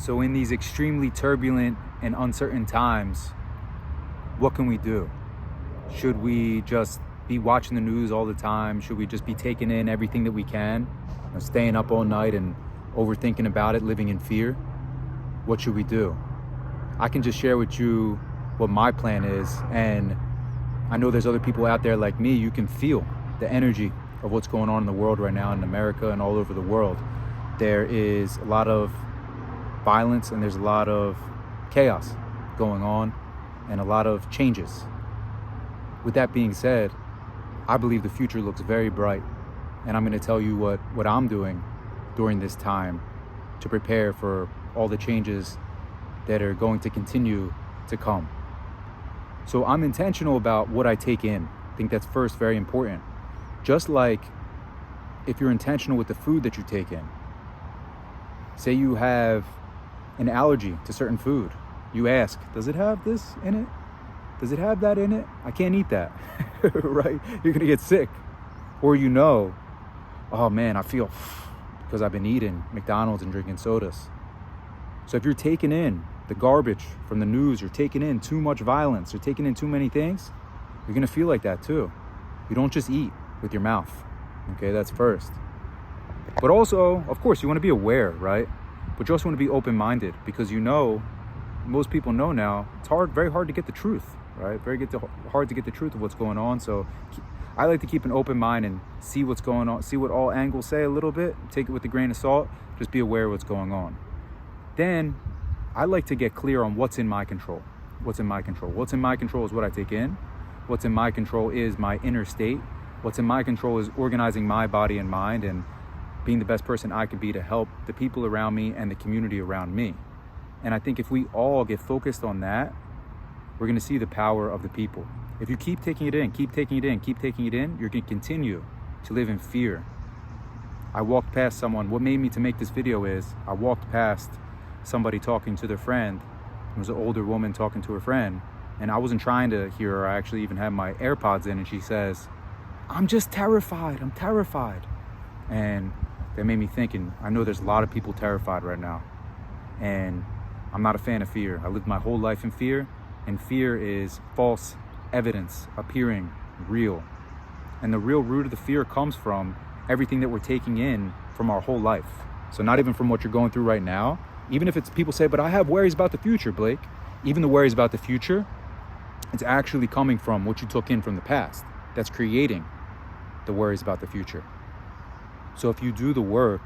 So in these extremely turbulent and uncertain times, what can we do? Should we just be watching the news all the time? Should we just be taking in everything that we can, staying up all night and overthinking about it, living in fear? What should we do? I can just share with you what my plan is, and I know there's other people out there like me. You can feel the energy of what's going on in the world right now, in America and all over the world. There is a lot of violence and there's a lot of chaos going on and a lot of changes. With that being said, I believe the future looks very bright, and I'm going to tell you what I'm doing during this time to prepare for all the changes that are going to continue to come. So I'm intentional about what I take in. I think that's first very important. Just like if you're intentional with the food that you take in. Say you have an allergy to certain food. You ask, does it have this in it? Does it have that in it? I can't eat that, right? You're gonna get sick. Or oh man, I feel because I've been eating McDonald's and drinking sodas. So if you're taking in the garbage from the news, you're taking in too much violence, you're taking in too many things, you're gonna feel like that too. You don't just eat with your mouth, okay? That's first. But also, of course, you wanna be aware, right? But you also wanna be open-minded, because most people know now, it's very hard to get the truth, right? Hard to get the truth of what's going on. So I like to keep an open mind and see what's going on, see what all angles say a little bit, take it with a grain of salt, just be aware of what's going on. Then I like to get clear on what's in my control. What's in my control? What's in my control is what I take in. What's in my control is my inner state. What's in my control is organizing my body and mind and being the best person I can be to help the people around me and the community around me. And I think if we all get focused on that, we're gonna see the power of the people. If you keep taking it in, keep taking it in, keep taking it in, you're gonna continue to live in fear. I walked past someone, what made me to make this video is, I walked past somebody talking to their friend. It was an older woman talking to her friend, and I wasn't trying to hear her. I actually even had my AirPods in, and she says, I'm just terrified, I'm terrified. And that made me think, and I know there's a lot of people terrified right now. And I'm not a fan of fear. I lived my whole life in fear, and fear is false evidence appearing real. And the real root of the fear comes from everything that we're taking in from our whole life. So not even from what you're going through right now. Even if it's people say, but I have worries about the future, Blake. Even the worries about the future, it's actually coming from what you took in from the past. That's creating the worries about the future. So if you do the work,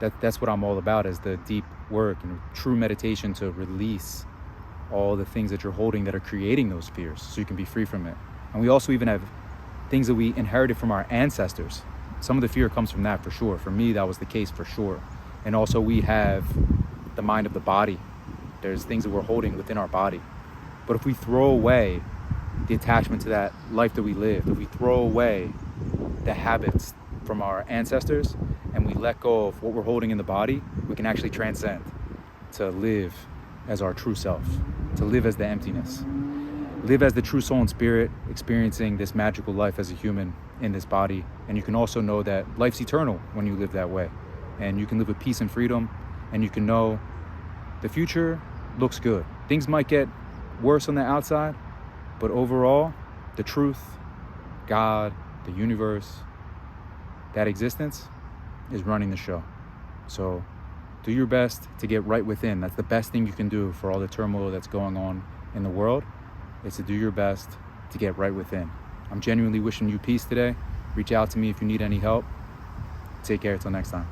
that's what I'm all about, is the deep work and true meditation to release all the things that you're holding that are creating those fears, so you can be free from it. And we also even have things that we inherited from our ancestors. Some of the fear comes from that, for sure. For me, that was the case for sure. And also we have the mind of the body. There's things that we're holding within our body. But if we throw away the attachment to that life that we lived, if we throw away the habits from our ancestors and we let go of what we're holding in the body, we can actually transcend to live as our true self, to live as the emptiness, live as the true soul and spirit, experiencing this magical life as a human in this body. And you can also know that life's eternal when you live that way, and you can live with peace and freedom, and you can know the future looks good. Things might get worse on the outside, but overall, the truth, God, the universe, that existence is running the show. So do your best to get right within. That's the best thing you can do for all the turmoil that's going on in the world, is to do your best to get right within. I'm genuinely wishing you peace today. Reach out to me if you need any help. Take care until next time.